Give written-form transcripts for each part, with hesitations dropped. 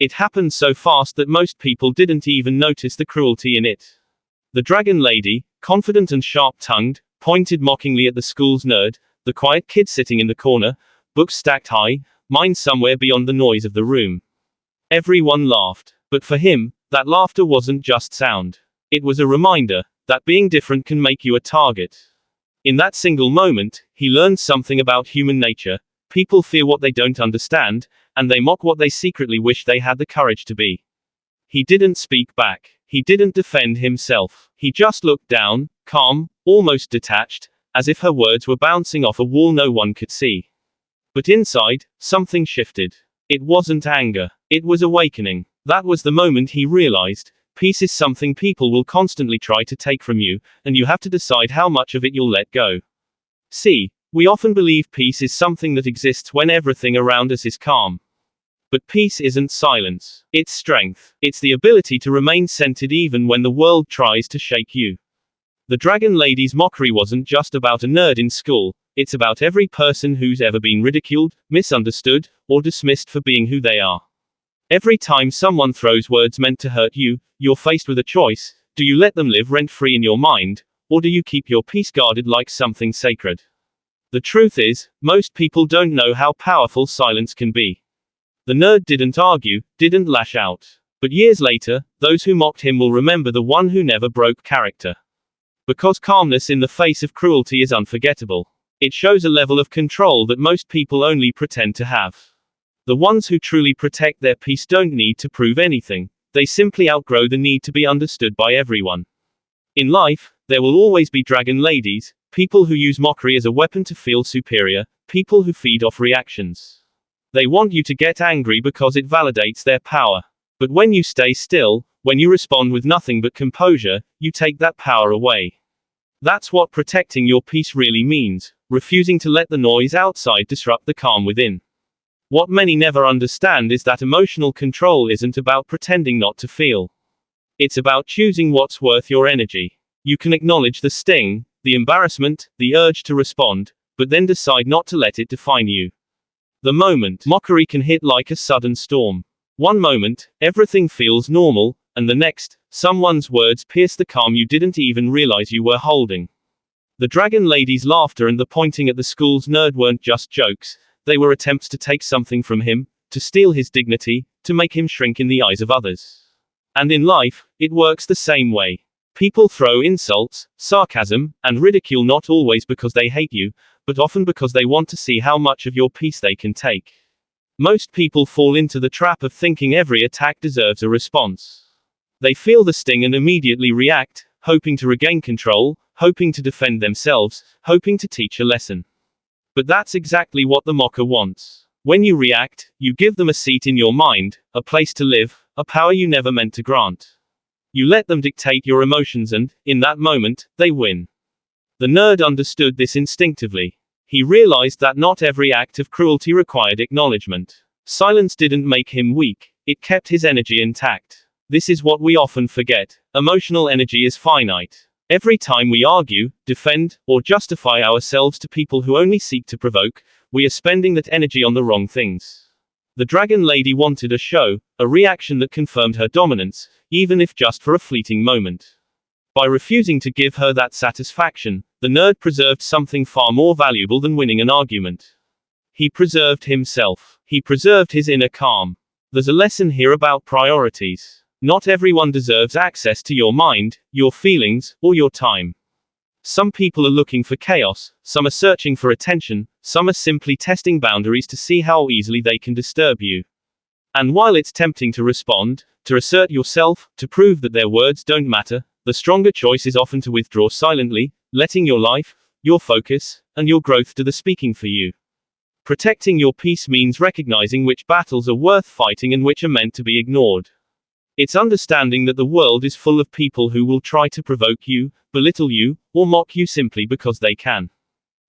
It happened so fast that most people didn't even notice the cruelty in it. The dragon lady, confident and sharp-tongued, pointed mockingly at the school's nerd, the quiet kid sitting in the corner, books stacked high, mind somewhere beyond the noise of the room. Everyone laughed. But for him, that laughter wasn't just sound. It was a reminder that being different can make you a target. In that single moment, he learned something about human nature. People fear what they don't understand, and they mock what they secretly wish they had the courage to be. He didn't speak back. He didn't defend himself. He just looked down, calm, almost detached, as if her words were bouncing off a wall no one could see. But inside, something shifted. It wasn't anger. It was awakening. That was the moment he realized, peace is something people will constantly try to take from you, and you have to decide how much of it you'll let go. See, we often believe peace is something that exists when everything around us is calm. But peace isn't silence. It's strength. It's the ability to remain centered even when the world tries to shake you. The dragon lady's mockery wasn't just about a nerd in school, it's about every person who's ever been ridiculed, misunderstood, or dismissed for being who they are. Every time someone throws words meant to hurt you, you're faced with a choice. Do you let them live rent-free in your mind, or do you keep your peace guarded like something sacred? The truth is, most people don't know how powerful silence can be. The nerd didn't argue, didn't lash out. But years later, those who mocked him will remember the one who never broke character. Because calmness in the face of cruelty is unforgettable. It shows a level of control that most people only pretend to have. The ones who truly protect their peace don't need to prove anything, they simply outgrow the need to be understood by everyone. In life, there will always be dragon ladies, people who use mockery as a weapon to feel superior, people who feed off reactions. They want you to get angry because it validates their power. But when you stay still, when you respond with nothing but composure, you take that power away. That's what protecting your peace really means, refusing to let the noise outside disrupt the calm within. What many never understand is that emotional control isn't about pretending not to feel. It's about choosing what's worth your energy. You can acknowledge the sting, the embarrassment, the urge to respond, but then decide not to let it define you. The moment mockery can hit like a sudden storm. One moment, everything feels normal, and the next, someone's words pierce the calm you didn't even realize you were holding. The dragon lady's laughter and the pointing at the school's nerd weren't just jokes, they were attempts to take something from him, to steal his dignity, to make him shrink in the eyes of others. And in life, it works the same way. People throw insults, sarcasm, and ridicule not always because they hate you, but often because they want to see how much of your peace they can take. Most people fall into the trap of thinking every attack deserves a response. They feel the sting and immediately react, hoping to regain control, hoping to defend themselves, hoping to teach a lesson. But that's exactly what the mocker wants. When you react, you give them a seat in your mind, a place to live, a power you never meant to grant. You let them dictate your emotions and, in that moment, they win. The nerd understood this instinctively. He realized that not every act of cruelty required acknowledgement. Silence didn't make him weak, it kept his energy intact. This is what we often forget. Emotional energy is finite. Every time we argue, defend, or justify ourselves to people who only seek to provoke, we are spending that energy on the wrong things. The dragon lady wanted a show, a reaction that confirmed her dominance, even if just for a fleeting moment. By refusing to give her that satisfaction, the nerd preserved something far more valuable than winning an argument. He preserved himself. He preserved his inner calm. There's a lesson here about priorities. Not everyone deserves access to your mind, your feelings, or your time. Some people are looking for chaos, some are searching for attention, some are simply testing boundaries to see how easily they can disturb you. And while it's tempting to respond, to assert yourself, to prove that their words don't matter, the stronger choice is often to withdraw silently, letting your life, your focus, and your growth do the speaking for you. Protecting your peace means recognizing which battles are worth fighting and which are meant to be ignored. It's understanding that the world is full of people who will try to provoke you, belittle you, or mock you simply because they can.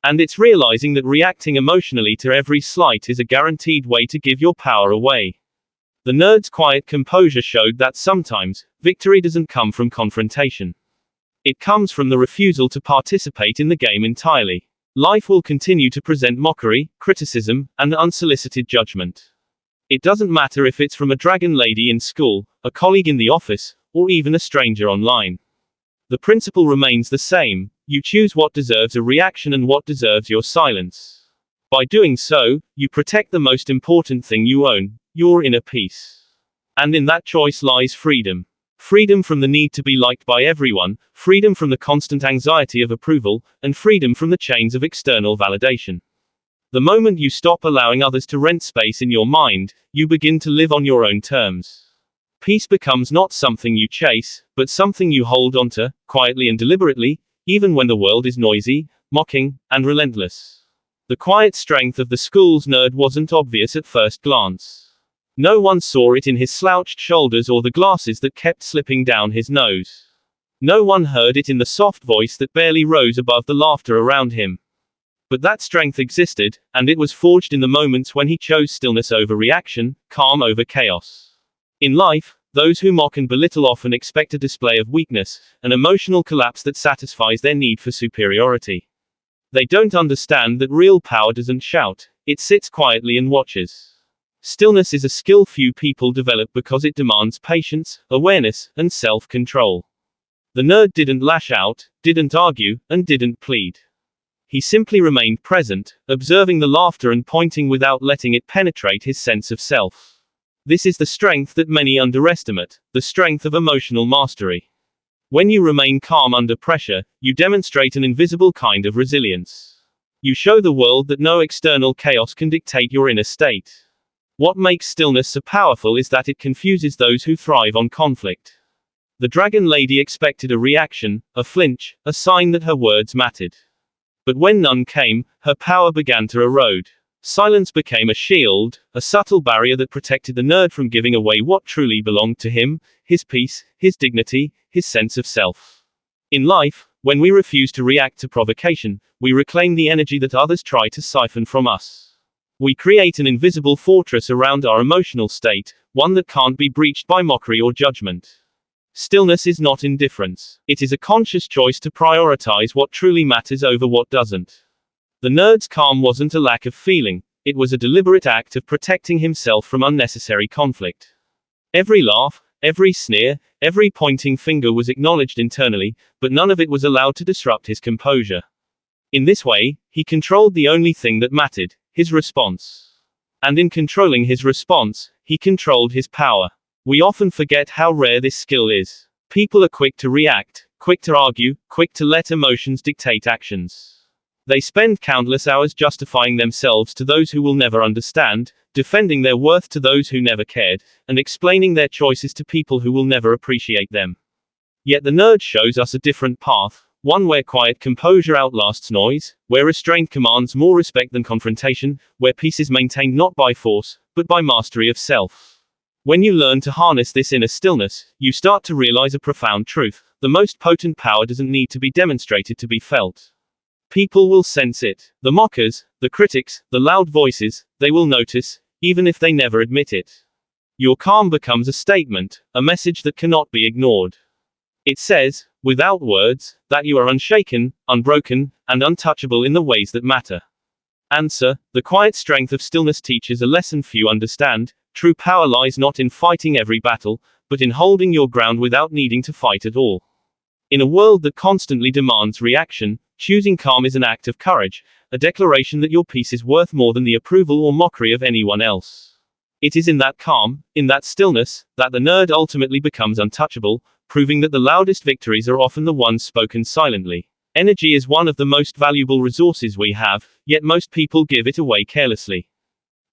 And it's realizing that reacting emotionally to every slight is a guaranteed way to give your power away. The nerd's quiet composure showed that sometimes, victory doesn't come from confrontation. It comes from the refusal to participate in the game entirely. Life will continue to present mockery, criticism, and unsolicited judgment. It doesn't matter if it's from a dragon lady in school, a colleague in the office, or even a stranger online. The principle remains the same: you choose what deserves a reaction and what deserves your silence. By doing so, you protect the most important thing you own, your inner peace. And in that choice lies freedom. Freedom from the need to be liked by everyone, freedom from the constant anxiety of approval, and freedom from the chains of external validation. The moment you stop allowing others to rent space in your mind, you begin to live on your own terms. Peace becomes not something you chase, but something you hold onto, quietly and deliberately, even when the world is noisy, mocking, and relentless. The quiet strength of the school's nerd wasn't obvious at first glance. No one saw it in his slouched shoulders or the glasses that kept slipping down his nose. No one heard it in the soft voice that barely rose above the laughter around him. But that strength existed, and it was forged in the moments when he chose stillness over reaction, calm over chaos. In life, those who mock and belittle often expect a display of weakness, an emotional collapse that satisfies their need for superiority. They don't understand that real power doesn't shout, it sits quietly and watches. Stillness is a skill few people develop because it demands patience, awareness, and self-control. The nerd didn't lash out, didn't argue, and didn't plead. He simply remained present, observing the laughter and pointing without letting it penetrate his sense of self. This is the strength that many underestimate, the strength of emotional mastery. When you remain calm under pressure, you demonstrate an invisible kind of resilience. You show the world that no external chaos can dictate your inner state. What makes stillness so powerful is that it confuses those who thrive on conflict. The dragon lady expected a reaction, a flinch, a sign that her words mattered. But when none came, her power began to erode. Silence became a shield, a subtle barrier that protected the nerd from giving away what truly belonged to him: his peace, his dignity, his sense of self. In life, when we refuse to react to provocation, we reclaim the energy that others try to siphon from us. We create an invisible fortress around our emotional state, one that can't be breached by mockery or judgment. Stillness is not indifference. It is a conscious choice to prioritize what truly matters over what doesn't. The nerd's calm wasn't a lack of feeling, it was a deliberate act of protecting himself from unnecessary conflict. Every laugh, every sneer, every pointing finger was acknowledged internally, but none of it was allowed to disrupt his composure. In this way, he controlled the only thing that mattered: his response. And in controlling his response, he controlled his power. We often forget how rare this skill is. People are quick to react, quick to argue, quick to let emotions dictate actions. They spend countless hours justifying themselves to those who will never understand, defending their worth to those who never cared, and explaining their choices to people who will never appreciate them. Yet the nerd shows us a different path, one where quiet composure outlasts noise, where restraint commands more respect than confrontation, where peace is maintained not by force, but by mastery of self. When you learn to harness this inner stillness, you start to realize a profound truth: the most potent power doesn't need to be demonstrated to be felt. People will sense it. The mockers, the critics, the loud voices, they will notice, even if they never admit it. Your calm becomes a statement, a message that cannot be ignored. It says, without words, that you are unshaken, unbroken, and untouchable in the ways that matter. Answer: the quiet strength of stillness teaches a lesson few understand. True power lies not in fighting every battle, but in holding your ground without needing to fight at all. In a world that constantly demands reaction, choosing calm is an act of courage, a declaration that your peace is worth more than the approval or mockery of anyone else. It is in that calm, in that stillness, that the nerd ultimately becomes untouchable, proving that the loudest victories are often the ones spoken silently. Energy is one of the most valuable resources we have, yet most people give it away carelessly.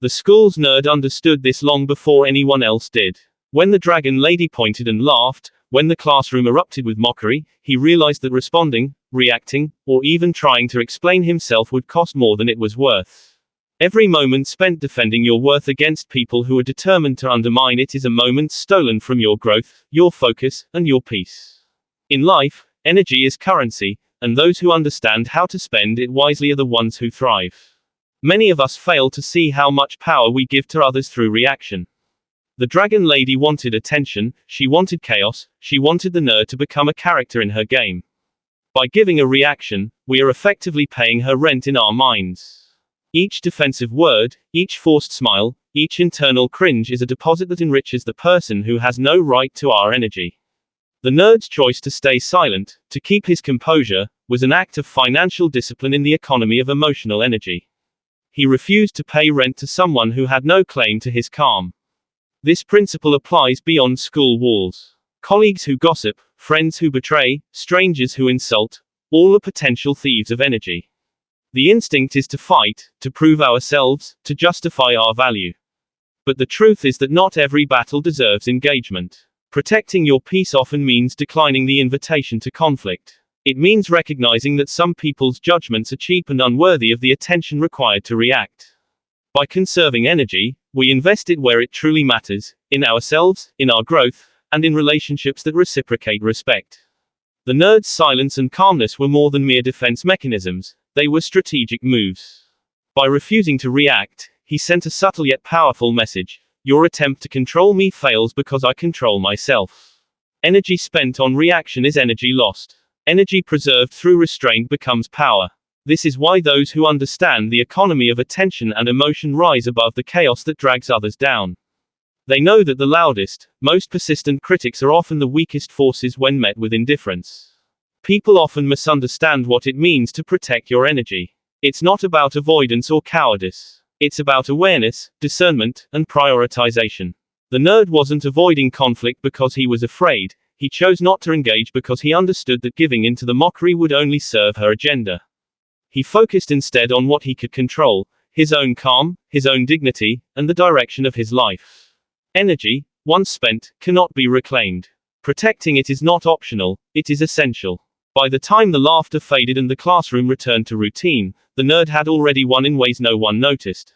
The school's nerd understood this long before anyone else did. When the dragon lady pointed and laughed, when the classroom erupted with mockery, he realized that responding, reacting, or even trying to explain himself would cost more than it was worth. Every moment spent defending your worth against people who are determined to undermine it is a moment stolen from your growth, your focus, and your peace. In life, energy is currency, and those who understand how to spend it wisely are the ones who thrive. Many of us fail to see how much power we give to others through reaction. The dragon lady wanted attention, she wanted chaos, she wanted the nerd to become a character in her game. By giving a reaction, we are effectively paying her rent in our minds. Each defensive word, each forced smile, each internal cringe is a deposit that enriches the person who has no right to our energy. The nerd's choice to stay silent, to keep his composure, was an act of financial discipline in the economy of emotional energy. He refused to pay rent to someone who had no claim to his calm. This principle applies beyond school walls. Colleagues who gossip, friends who betray, strangers who insult, all are potential thieves of energy. The instinct is to fight, to prove ourselves, to justify our value. But the truth is that not every battle deserves engagement. Protecting your peace often means declining the invitation to conflict. It means recognizing that some people's judgments are cheap and unworthy of the attention required to react. By conserving energy, we invest it where it truly matters, in ourselves, in our growth, and in relationships that reciprocate respect. The nerd's silence and calmness were more than mere defense mechanisms, they were strategic moves. By refusing to react, he sent a subtle yet powerful message: your attempt to control me fails because I control myself. Energy spent on reaction is energy lost. Energy preserved through restraint becomes power. This is why those who understand the economy of attention and emotion rise above the chaos that drags others down. They know that the loudest, most persistent critics are often the weakest forces when met with indifference. People often misunderstand what it means to protect your energy. It's not about avoidance or cowardice. It's about awareness, discernment, and prioritization. The nerd wasn't avoiding conflict because he was afraid. He chose not to engage because he understood that giving in to the mockery would only serve her agenda. He focused instead on what he could control: his own calm, his own dignity, and the direction of his life. Energy, once spent, cannot be reclaimed. Protecting it is not optional, it is essential. By the time the laughter faded and the classroom returned to routine, the nerd had already won in ways no one noticed.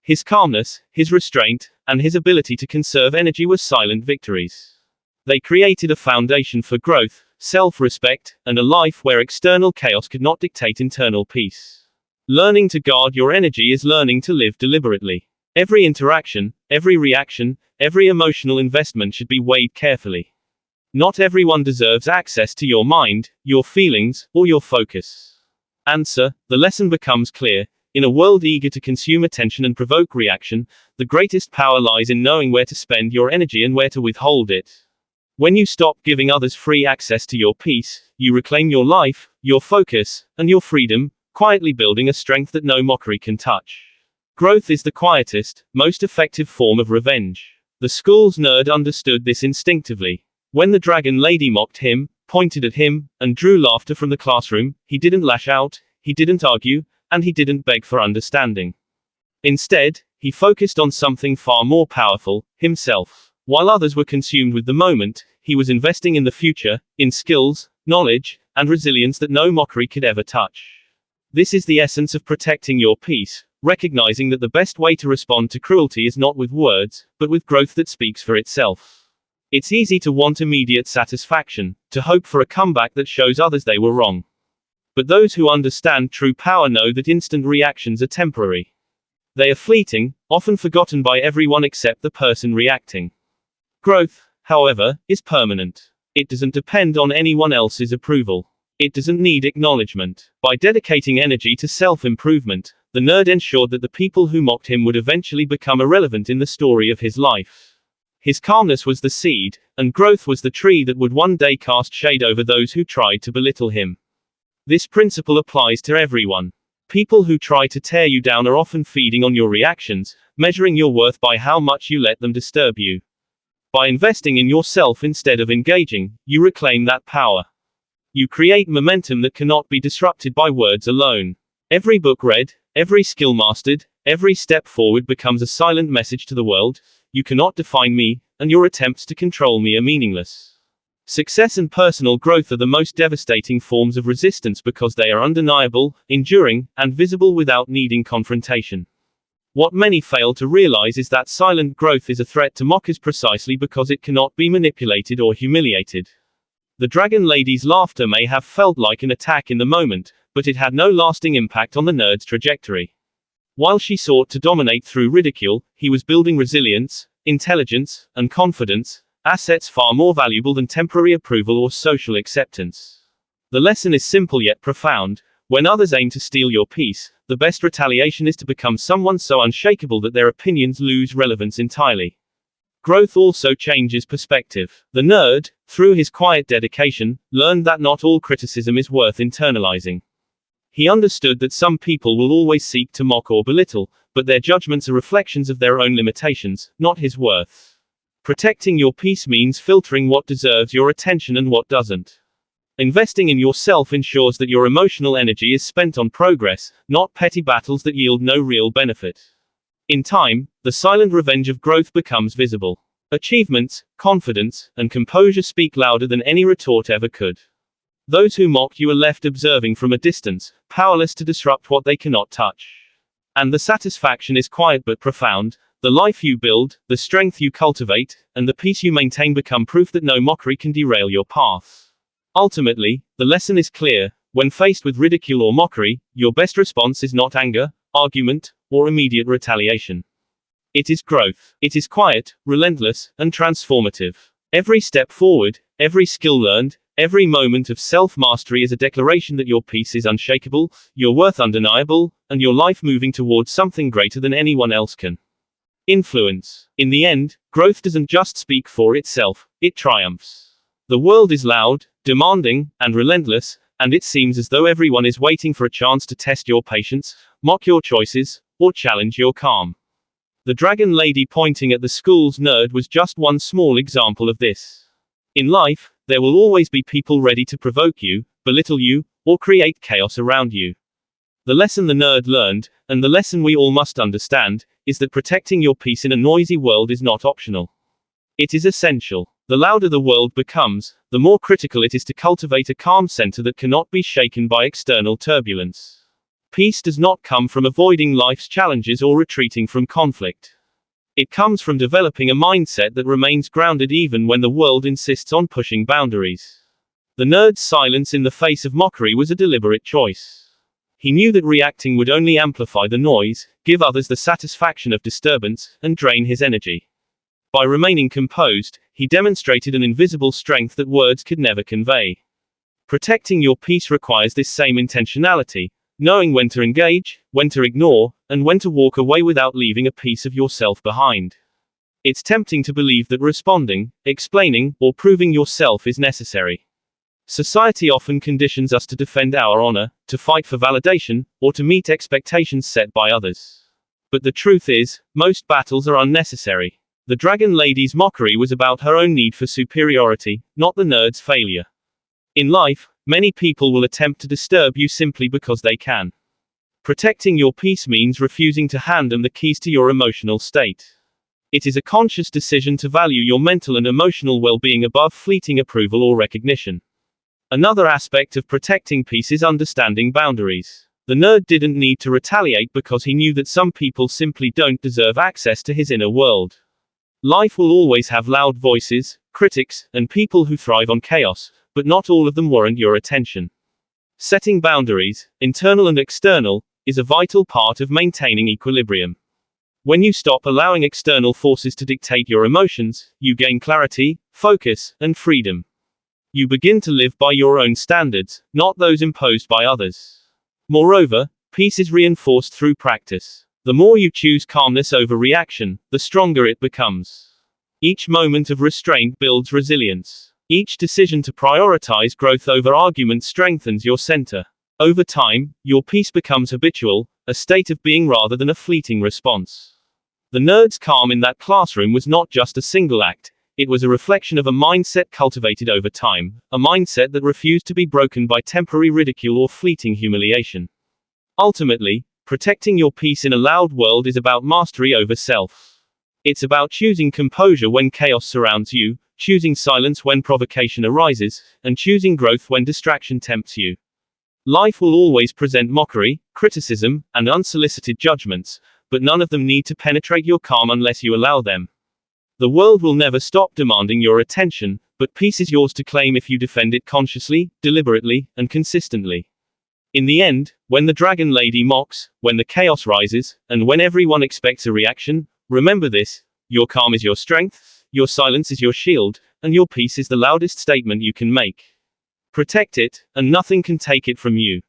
His calmness, his restraint, and his ability to conserve energy were silent victories. They created a foundation for growth, self-respect, and a life where external chaos could not dictate internal peace. Learning to guard your energy is learning to live deliberately. Every interaction, every reaction, every emotional investment should be weighed carefully. Not everyone deserves access to your mind, your feelings, or your focus. Answer: the lesson becomes clear. In a world eager to consume attention and provoke reaction, the greatest power lies in knowing where to spend your energy and where to withhold it. When you stop giving others free access to your peace, you reclaim your life, your focus, and your freedom, quietly building a strength that no mockery can touch. Growth is the quietest, most effective form of revenge. The school's nerd understood this instinctively. When the dragon lady mocked him, pointed at him, and drew laughter from the classroom, he didn't lash out, he didn't argue, and he didn't beg for understanding. Instead, he focused on something far more powerful: himself. While others were consumed with the moment, he was investing in the future, in skills, knowledge, and resilience that no mockery could ever touch. This is the essence of protecting your peace, recognizing that the best way to respond to cruelty is not with words, but with growth that speaks for itself. It's easy to want immediate satisfaction, to hope for a comeback that shows others they were wrong. But those who understand true power know that instant reactions are temporary. They are fleeting, often forgotten by everyone except the person reacting. Growth, however, is permanent. It doesn't depend on anyone else's approval. It doesn't need acknowledgement. By dedicating energy to self-improvement, the nerd ensured that the people who mocked him would eventually become irrelevant in the story of his life. His calmness was the seed, and growth was the tree that would one day cast shade over those who tried to belittle him. This principle applies to everyone. People who try to tear you down are often feeding on your reactions, measuring your worth by how much you let them disturb you. By investing in yourself instead of engaging, you reclaim that power. You create momentum that cannot be disrupted by words alone. Every book read, every skill mastered, every step forward becomes a silent message to the world: you cannot define me, and your attempts to control me are meaningless. Success and personal growth are the most devastating forms of resistance because they are undeniable, enduring, and visible without needing confrontation. What many fail to realize is that silent growth is a threat to mockers precisely because it cannot be manipulated or humiliated. The dragon lady's laughter may have felt like an attack in the moment, but it had no lasting impact on the nerd's trajectory. While she sought to dominate through ridicule, he was building resilience, intelligence, and confidence, assets far more valuable than temporary approval or social acceptance. The lesson is simple yet profound: When others aim to steal your peace, the best retaliation is to become someone so unshakable that their opinions lose relevance entirely. Growth also changes perspective. The nerd, through his quiet dedication, learned that not all criticism is worth internalizing. He understood that some people will always seek to mock or belittle, but their judgments are reflections of their own limitations, not his worth. Protecting your peace means filtering what deserves your attention and what doesn't. Investing in yourself ensures that your emotional energy is spent on progress, not petty battles that yield no real benefit. In time, the silent revenge of growth becomes visible. Achievements, confidence, and composure speak louder than any retort ever could. Those who mocked you are left observing from a distance, powerless to disrupt what they cannot touch. And the satisfaction is quiet but profound. The life you build, the strength you cultivate, and the peace you maintain become proof that no mockery can derail your path. Ultimately, the lesson is clear. When faced with ridicule or mockery, your best response is not anger, argument, or immediate retaliation. It is growth. It is quiet, relentless, and transformative. Every step forward, every skill learned, every moment of self-mastery is a declaration that your peace is unshakable, your worth undeniable, and your life moving towards something greater than anyone else can. Influence. In the end, growth doesn't just speak for itself, it triumphs. The world is loud, demanding, and relentless, and it seems as though everyone is waiting for a chance to test your patience, mock your choices, or challenge your calm. The dragon lady pointing at the school's nerd was just one small example of this. In life, there will always be people ready to provoke you, belittle you, or create chaos around you. The lesson the nerd learned, and the lesson we all must understand, is that protecting your peace in a noisy world is not optional. It is essential. The louder the world becomes, the more critical it is to cultivate a calm center that cannot be shaken by external turbulence. Peace does not come from avoiding life's challenges or retreating from conflict. It comes from developing a mindset that remains grounded even when the world insists on pushing boundaries. The nerd's silence in the face of mockery was a deliberate choice. He knew that reacting would only amplify the noise, give others the satisfaction of disturbance, and drain his energy. By remaining composed, he demonstrated an invisible strength that words could never convey. Protecting your peace requires this same intentionality, knowing when to engage, when to ignore, and when to walk away without leaving a piece of yourself behind. It's tempting to believe that responding, explaining, or proving yourself is necessary. Society often conditions us to defend our honor, to fight for validation, or to meet expectations set by others. But the truth is, most battles are unnecessary. The dragon lady's mockery was about her own need for superiority, not the nerd's failure. In life, many people will attempt to disturb you simply because they can. Protecting your peace means refusing to hand them the keys to your emotional state. It is a conscious decision to value your mental and emotional well-being above fleeting approval or recognition. Another aspect of protecting peace is understanding boundaries. The nerd didn't need to retaliate because he knew that some people simply don't deserve access to his inner world. Life will always have loud voices, critics, and people who thrive on chaos, but not all of them warrant your attention. Setting boundaries, internal and external, is a vital part of maintaining equilibrium. When you stop allowing external forces to dictate your emotions, you gain clarity, focus, and freedom. You begin to live by your own standards, not those imposed by others. Moreover, peace is reinforced through practice. The more you choose calmness over reaction, the stronger it becomes. Each moment of restraint builds resilience. Each decision to prioritize growth over argument strengthens your center. Over time, your peace becomes habitual, a state of being rather than a fleeting response. The nerd's calm in that classroom was not just a single act, it was a reflection of a mindset cultivated over time, a mindset that refused to be broken by temporary ridicule or fleeting humiliation. Ultimately, protecting your peace in a loud world is about mastery over self. It's about choosing composure when chaos surrounds you, choosing silence when provocation arises, and choosing growth when distraction tempts you. Life will always present mockery, criticism, and unsolicited judgments, but none of them need to penetrate your calm unless you allow them. The world will never stop demanding your attention, but peace is yours to claim if you defend it consciously, deliberately, and consistently. In the end, when the dragon lady mocks, when the chaos rises, and when everyone expects a reaction, remember this: your calm is your strength, your silence is your shield, and your peace is the loudest statement you can make. Protect it, and nothing can take it from you.